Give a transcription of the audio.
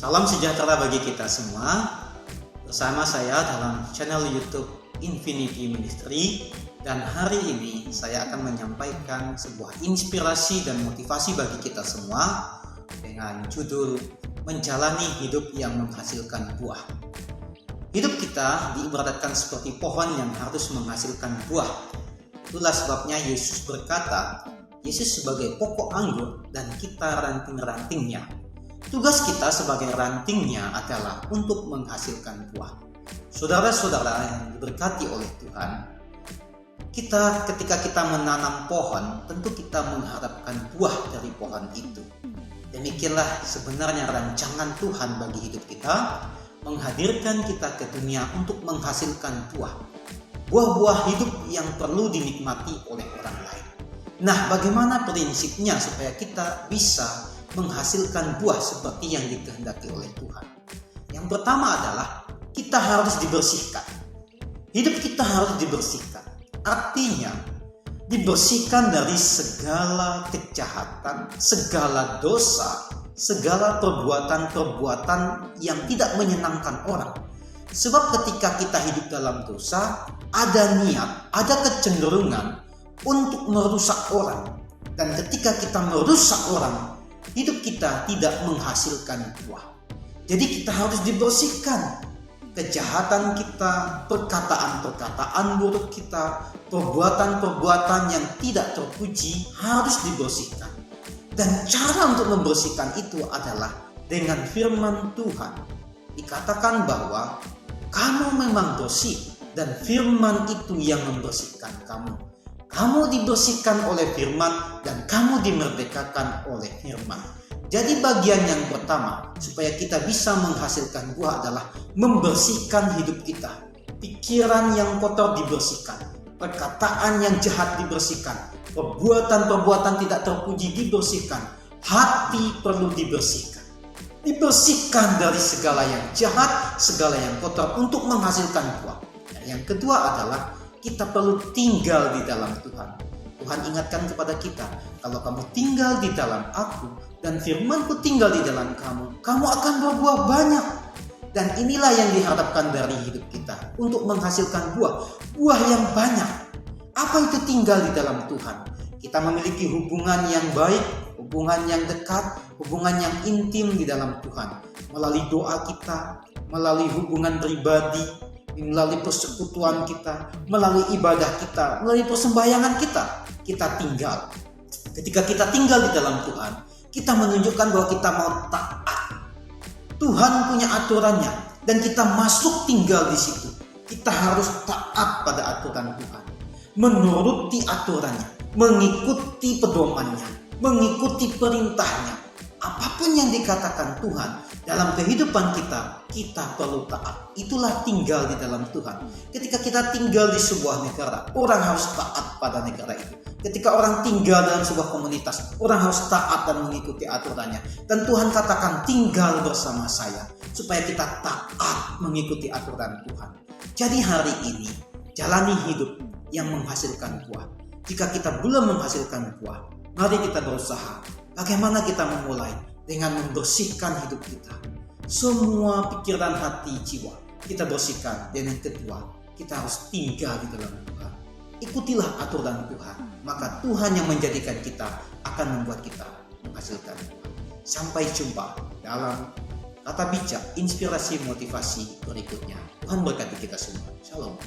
Salam sejahtera bagi kita semua. Bersama saya dalam channel YouTube Infinity Ministry, dan hari ini saya akan menyampaikan sebuah inspirasi dan motivasi bagi kita semua dengan judul menjalani hidup yang menghasilkan buah. Hidup kita diibaratkan seperti pohon yang harus menghasilkan buah. Itulah sebabnya Yesus berkata, Yesus sebagai pokok anggur dan kita ranting-rantingnya. Tugas kita sebagai rantingnya adalah untuk menghasilkan buah. Saudara-saudara yang diberkati oleh Tuhan, ketika kita menanam pohon, tentu kita mengharapkan buah dari pohon itu. Demikianlah sebenarnya rancangan Tuhan bagi hidup kita, menghadirkan kita ke dunia untuk menghasilkan buah. Buah-buah hidup yang perlu dinikmati oleh orang lain. Nah, bagaimana prinsipnya supaya kita bisa menghasilkan buah seperti yang dikehendaki oleh Tuhan? Yang pertama adalah kita harus dibersihkan. Hidup kita harus dibersihkan. Artinya dibersihkan dari segala kejahatan, segala dosa, segala perbuatan-perbuatan yang tidak menyenangkan orang. Sebab ketika kita hidup dalam dosa, ada niat, ada kecenderungan untuk merusak orang. Dan ketika kita merusak orang, hidup kita tidak menghasilkan buah. Jadi kita harus dibersihkan. Kejahatan kita, perkataan-perkataan buruk kita, perbuatan-perbuatan yang tidak terpuji harus dibersihkan. Dan cara untuk membersihkan itu adalah dengan firman Tuhan. Dikatakan bahwa kamu memang bersih dan firman itu yang membersihkan kamu. Kamu dibersihkan oleh firman dan kamu dimerdekakan oleh firman. Jadi bagian yang pertama supaya kita bisa menghasilkan buah adalah membersihkan hidup kita. Pikiran yang kotor dibersihkan, perkataan yang jahat dibersihkan, perbuatan-perbuatan tidak terpuji dibersihkan, hati perlu dibersihkan. Dibersihkan dari segala yang jahat, segala yang kotor untuk menghasilkan buah. Dan yang kedua adalah kita perlu tinggal di dalam Tuhan. Tuhan ingatkan kepada kita, kalau kamu tinggal di dalam aku dan firman-Ku tinggal di dalam kamu, kamu akan berbuah banyak. Dan inilah yang diharapkan dari hidup kita, untuk menghasilkan buah yang banyak. Apa itu tinggal di dalam Tuhan? Kita memiliki hubungan yang baik, hubungan yang dekat, hubungan yang intim di dalam Tuhan. Melalui doa kita, melalui hubungan pribadi, melalui persekutuan kita, melalui ibadah kita, melalui persembahyangan kita tinggal. Ketika kita tinggal di dalam Tuhan, kita menunjukkan bahwa kita mau taat. Tuhan punya aturannya dan kita masuk tinggal di situ. Kita harus taat pada aturan Tuhan, menuruti aturannya, mengikuti pedomannya, mengikuti perintahnya. Apapun yang dikatakan Tuhan dalam kehidupan kita, kita perlu taat. Itulah tinggal di dalam Tuhan. Ketika kita tinggal di sebuah negara, orang harus taat pada negara itu. Ketika orang tinggal dalam sebuah komunitas, orang harus taat dan mengikuti aturannya. Dan Tuhan katakan tinggal bersama saya, supaya kita taat mengikuti aturan Tuhan. Jadi hari ini, jalani hidup yang menghasilkan buah. Jika kita belum menghasilkan buah, mari kita berusaha. Bagaimana kita memulai? Dengan membersihkan hidup kita. Semua pikiran, hati, jiwa kita bersihkan. Dan yang kedua, kita harus tinggal di dalam Tuhan. Ikutilah aturan Tuhan. Maka Tuhan yang menjadikan kita akan membuat kita menghasilkan buah. Sampai jumpa dalam kata bijak, inspirasi, motivasi berikutnya. Tuhan berkati kita semua. Shalom.